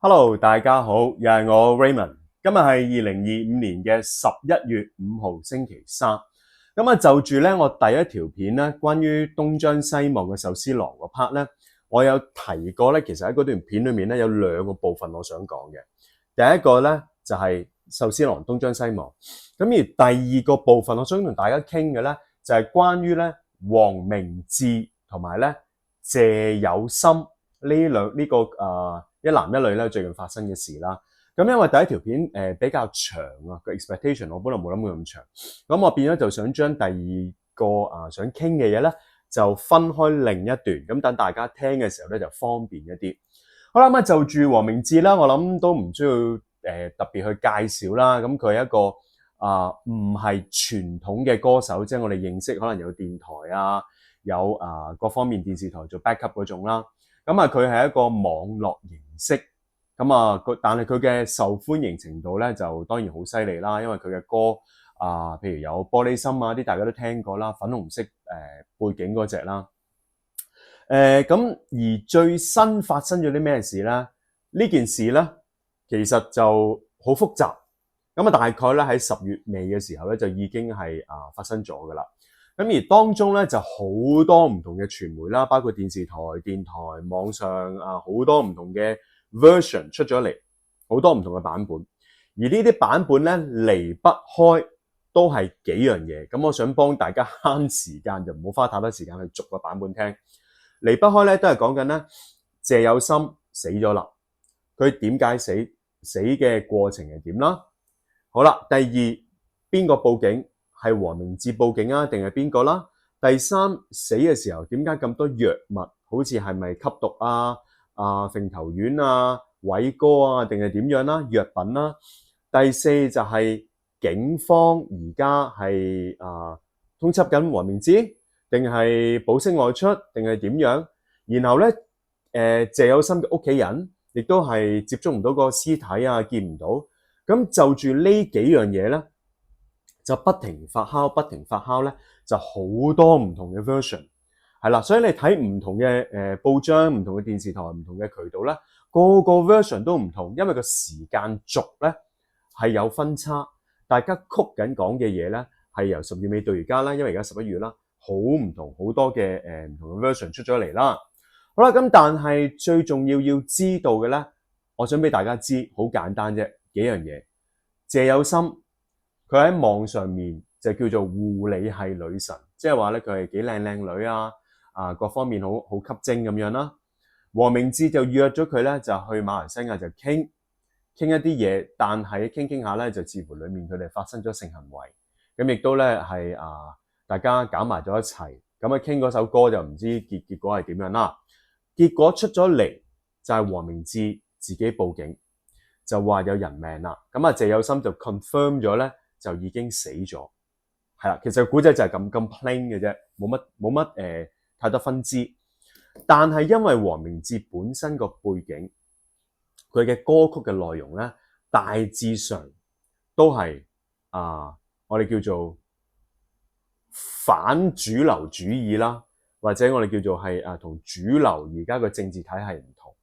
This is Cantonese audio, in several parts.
Hello，大家好，又係我 Raymond。今日係2025年嘅11月5號星期三。就住咧我第一條片咧，關於東張西望嘅壽司郎嗰 part 咧，我有提過咧，其實喺嗰段片裏面咧有兩個部分我想講嘅。第一個咧就係壽司郎東張西望，咁而第二個部分我想同大家傾嘅咧就係關於咧黃明志同埋咧謝有心呢個一男一女咧最近發生嘅事啦。咁因為第一條片比較長啊，個 expectation 我本來冇諗過咁長，咁我變咗就想將第二個想傾嘅嘢咧就分開另一段，咁等大家聽嘅時候咧就方便一啲。好啦，咁就住黃明志啦，我諗都唔需要特別去介紹啦。咁佢係一個唔係傳統嘅歌手，即係我哋認識可能有電台啊，有各方面電視台做 backup 嗰種啦。佢係一個網絡形式，但係佢嘅受歡迎程度咧就當然好犀利啦，因為佢嘅歌譬如有玻璃心啊啲大家都聽過啦，粉紅色背景嗰隻啦。而最新發生咗啲咩事咧？呢件事咧其實就好複雜，大概咧喺10月尾嘅時候咧就已經係發生咗噶啦。而當中咧就好多唔同嘅傳媒啦，包括電視台、電台、網上好多唔同嘅 version 出咗嚟，好多唔同嘅版本。而呢啲版本咧離不開都係幾樣嘢。咁我想幫大家慳時間，就唔好花太多時間去逐個版本聽。離不開咧都係講緊咧謝有心死咗啦，佢點解死嘅過程係點啦？好啦，第二邊個報警？係黃明志報警啊，定係邊個啦？第三，死嘅時候點解咁多藥物？好似係咪吸毒啊、揈頭丸啊、偉哥啊，定係點樣啦？藥品啦。第四就係警方而家係通緝緊黃明志，定係保釋外出，定係點樣？然後咧，謝有心嘅屋企人亦都係接觸唔到個屍體啊，見唔到。咁就住呢幾樣嘢咧，就不停發酵咧，就好多唔同嘅 version 係啦，所以你睇唔同嘅報章、唔同嘅電視台、唔同嘅渠道咧，個個 version 都唔同，因為個時間軸咧係有分差，大家曲緊講嘅嘢咧係由10月尾到而家啦，因為而家11月啦，好唔同，好多嘅唔同嘅 version 出咗嚟啦。好啦，咁但係最重要要知道嘅咧，我想俾大家知，好簡單啫，幾樣嘢。謝有心佢喺網上面就叫做護理系女神，即係話咧佢係幾靚女啊，各方面好吸睛咁樣啦。黃明志就約咗佢咧就去馬來西亞就傾一啲嘢，但係傾下咧就似乎裡面佢哋發生咗性行為，咁亦都咧係大家搞埋咗一齊，咁傾嗰首歌就唔知結果係點樣啦。結果出咗嚟就係黃明志自己報警，就話有人命啦。謝有心就 confirm 咗咧。就已經死咗，係啦。其實古仔就係咁 plain 嘅啫，冇乜太多分支。但係因為黃明志本身個背景，佢嘅歌曲嘅內容咧，大致上都係我哋叫做反主流主義啦，或者我哋叫做係同主流而家個政治體系唔同，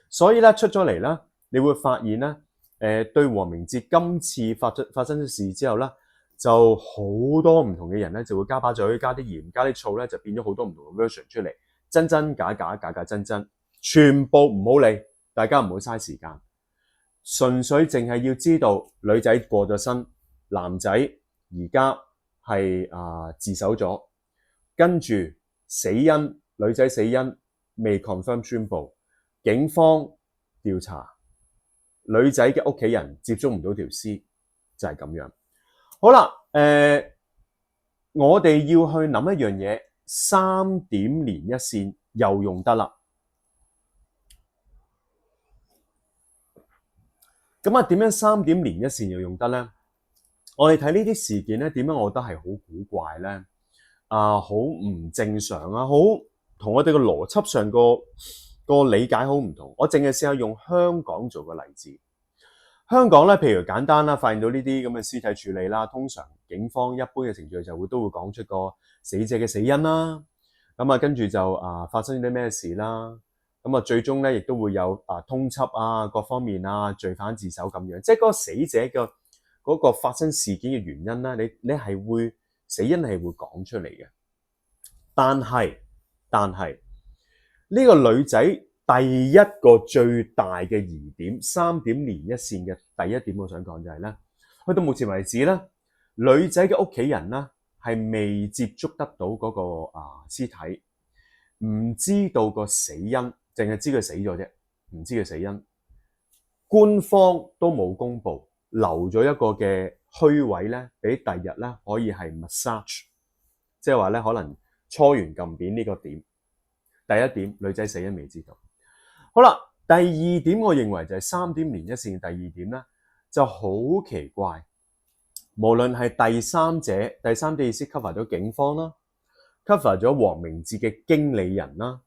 所以咧出咗嚟咧，你會發現咧。對黃明志今次發生咗事之後咧，就好多唔同嘅人咧就會加把嘴、加啲鹽、加啲醋咧，就變咗好多唔同嘅 version 出嚟，真假真，全部唔好理，大家唔好嘥時間，純粹淨係要知道女仔過咗身，男仔而家係自首咗，跟住死因女仔死因未 confirm 宣佈，警方調查。女仔嘅屋企人接觸唔到條屍，就係咁樣。好啦，我哋要去諗一樣嘢，3點連一線又用得啦。點樣3點連一線又用得咧？我哋睇呢啲事件咧，點樣我覺得係好古怪咧？好唔正常啊，好同我哋嘅邏輯上個理解好唔同。我淨係試下用香港做個例子。香港咧，譬如簡單啦，發現到呢啲咁嘅屍體處理啦，通常警方一般嘅程序就都會講出個死者嘅死因啦。跟住就發生咗啲咩事啦。咁啊最終咧亦都會有通緝啊各方面啊罪犯自首咁樣，即係嗰個死者嘅嗰個發生事件嘅原因咧，你係會死因係會講出嚟嘅。但係呢個女仔第一個最大嘅疑點，3點連一線嘅第一點，我想講就係咧，去到目前為止咧，女仔嘅屋企人咧係未接觸得到嗰個屍體，唔知道個死因，淨係知佢死咗啫，唔知佢死因。官方都冇公布，留咗一個嘅虛位咧，俾第日咧可以係 massage， 即係話咧可能搓圓撳扁呢個點。第一點，女仔死因未知道。好啦，第二點，我認為就係3點連一線嘅第二點咧，就好奇怪。無論係第三者意思 cover 咗警方啦 ，cover 咗黃明志嘅經理人啦，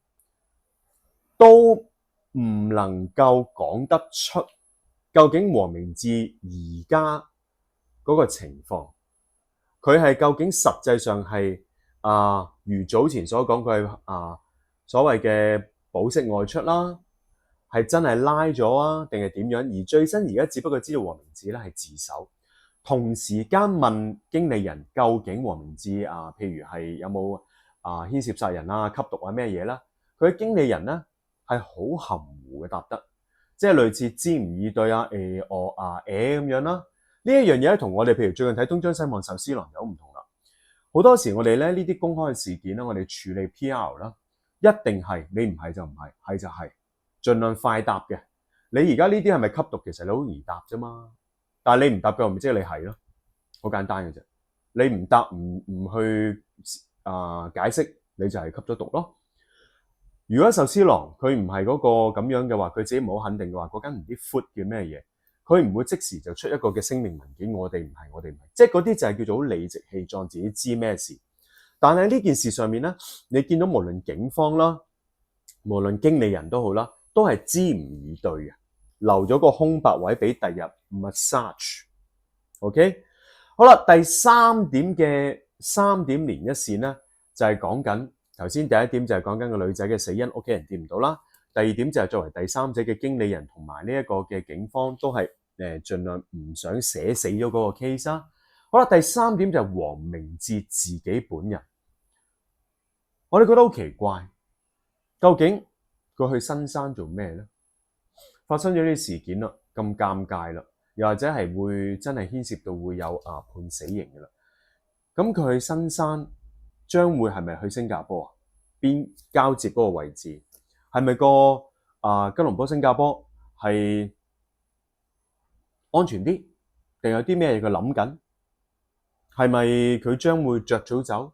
都唔能夠講得出究竟黃明志而家嗰個情況，佢係究竟實際上係如早前所講，佢係所謂嘅保釋外出啦，係真係拉咗啊，定係點樣？而最新而家只不過知道黃明志咧係自首，同時間問經理人究竟黃明志譬如係有冇牽涉殺人吸毒咩嘢啦？佢嘅經理人咧係好含糊嘅答得，即係類似支吾以對咁樣啦。呢一樣嘢咧同我哋譬如最近睇東張西望壽司郎有唔同啦。好多時我哋咧呢啲公開嘅事件咧，我哋處理 PR 啦，一定係你唔係就唔係，係就係，盡量快答嘅。你而家呢啲係咪吸毒？其實你好易答啫嘛。但係你唔答嘅，咪即係你係咯，好簡單嘅啫。你唔答唔去解釋，你就係吸咗毒咯。如果壽司郎佢唔係嗰個咁樣嘅話，佢自己唔好肯定嘅話，嗰間唔知 food 嘅咩嘢，佢唔會即時就出一個嘅聲明文件，我哋唔係，即係嗰啲就係叫做理直氣壯，自己知咩事。但係呢件事上面咧，你見到無論警方啦，無論經理人都好啦，都係支吾以對嘅，留咗個空白位俾第日 massage。OK， 好啦，第三點連一線咧，就係講緊頭先第一點就係講緊個女仔嘅死因，屋企人掂唔到啦。第二點就係作為第三者嘅經理人同埋呢一個嘅警方都係盡量唔想寫死咗嗰個 case 啦。好啦，第三點就係黃明志自己本人，我哋覺得好奇怪，究竟佢去新山做咩咧？發生咗呢啲事件啦，咁尷尬啦，又或者係會真係牽涉到會有判死刑嘅啦。咁佢去新山將會係咪去新加坡啊？邊交接嗰個位置係咪個吉隆坡新加坡係安全啲，定有啲咩嘢佢諗緊？係咪佢將會着早走，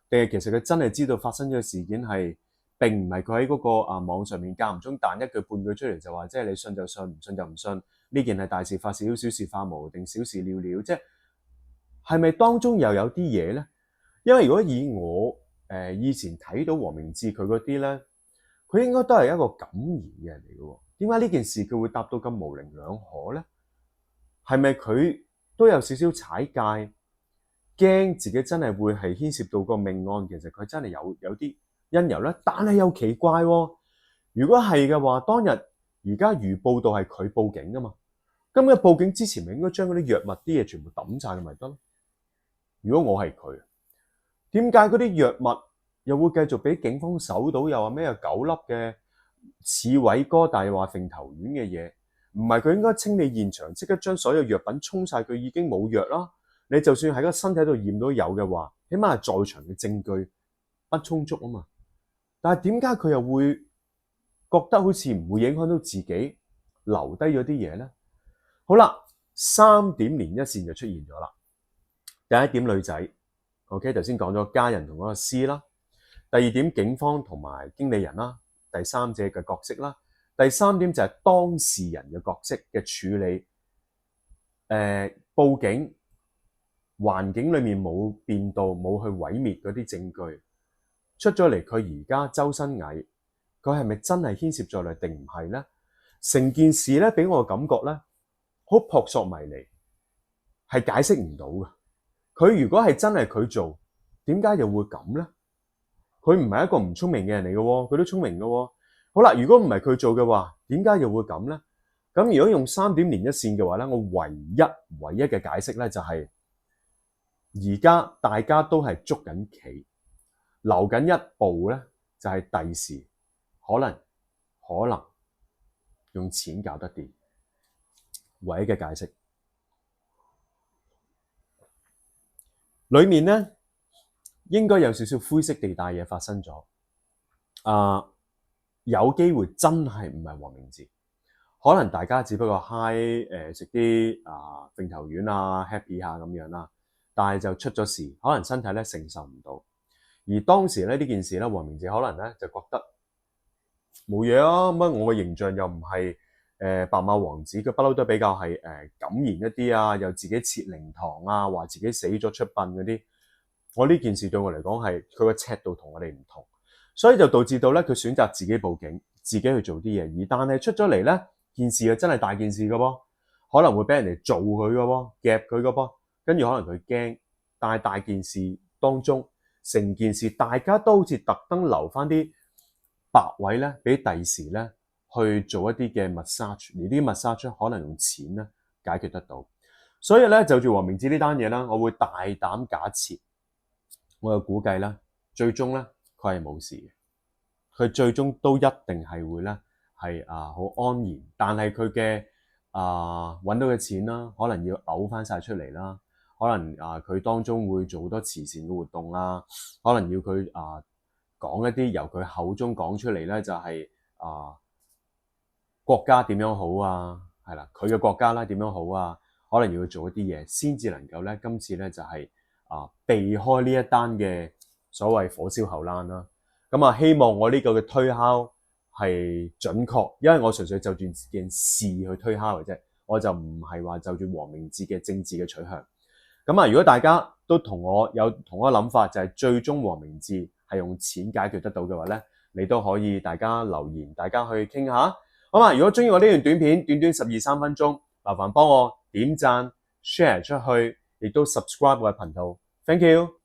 定係其實佢真係知道發生咗嘅事件係並唔係佢喺嗰個網上面間唔中彈一句半句出嚟就話，即係你信就信，唔信就唔信。呢件係大事化小，小事化無，定小事了了。即係咪當中又有啲嘢咧？因為如果以我以前睇到黃明志佢嗰啲咧，佢應該都係一個敢言嘅人嚟嘅。點解呢件事佢會答到咁模棱兩可咧？係咪佢都有少少踩界，驚自己真係會係牽涉到個命案？其實佢真係有啲因由咧，但係又奇怪喎。如果係嘅話，當日而家如報道係佢報警㗎嘛？咁佢報警之前咪應該將嗰啲藥物啲嘢全部抌晒佢咪得咯？如果我係佢，點解嗰啲藥物又會繼續俾警方搜到？又話咩有9粒嘅似偉哥，但係話揈頭丸嘅嘢，唔係佢應該清理現場，即刻將所有藥品沖晒，佢已經冇藥啦。你就算喺個身體度驗到有嘅話，起碼係在場嘅證據不充足啊嘛。但係點解佢又會覺得好似唔會影響到自己留低咗啲嘢咧？好啦，3點連一線就出現咗啦。第一點女仔 ，OK， 頭先講咗家人同嗰個屍啦。第二點警方同埋經理人啦，第三者嘅角色啦。第三點就係當事人嘅角色嘅處理。報警環境裏面冇變到，冇去毀滅嗰啲證據出咗嚟，佢而家周身蟻，佢係咪真係牽涉在內定唔係咧？成件事咧俾我嘅感覺咧，好撲朔迷離，係解釋唔到嘅。佢如果係真係佢做，點解又會咁咧？佢唔係一個唔聰明嘅人嚟嘅喎，佢都聰明嘅喎。好啦，如果唔係佢做嘅話，點解又會咁咧？咁如果用3點連一線嘅話咧，我唯一嘅解釋咧就係而家大家都係捉緊棋，留緊一步咧，就係第時可能用錢搞得掂，唯一嘅解釋。裏面咧應該有少少灰色地帶嘢發生咗，有機會真係唔係黃明志。可能大家只不過 high 食啲揈頭丸啊 happy 下咁樣啦，但係就出咗事，可能身體咧承受唔到。而當時咧呢件事咧，黃明志可能咧就覺得冇嘢啊，乜我嘅形象又唔係白馬王子，佢不嬲都比較係敢言一啲啊，又自己設靈堂啊，話自己死咗出殯嗰啲。我呢件事對我嚟講係佢個尺度同我哋唔同，所以就導致到咧佢選擇自己報警，自己去做啲嘢。而但係出咗嚟咧，件事又真係大件事嘅噃，可能會俾人哋做佢嘅噃，夾佢嘅噃，跟住可能佢驚。但係大件事當中，成件事大家都好似特登留翻啲白位咧，俾第時咧去做一啲嘅 massage， 而啲 massage 可能用錢咧解決得到。所以咧就住黃明志呢單嘢啦，我會大膽假設，我又估計啦，最終咧佢係冇事嘅，佢最終都一定係會咧係好安然，但係佢嘅揾到嘅錢啦，可能要嘔翻晒出嚟啦，可能佢當中會做好多慈善嘅活動啦，可能要佢講一啲由佢口中講出嚟咧，就係國家點樣好啊，係啦，佢嘅國家啦點樣好啊，可能要做一啲嘢先至能夠咧今次咧就係避開呢一單嘅所謂火燒後欄啦。咁希望我呢個嘅推敲係準確，因為我純粹就住件事去推敲嘅啫，我就唔係話就住黃明志嘅政治嘅取向。如果大家都同我有同一個諗法，就係最終黃明志係用錢解決得到嘅話咧，你都可以大家留言，大家去傾下。好嘛，如果中意我呢段短片，短短12-13分鐘，麻煩幫我點讚 share 出去，亦都 subscribe 我嘅頻道。Thank you。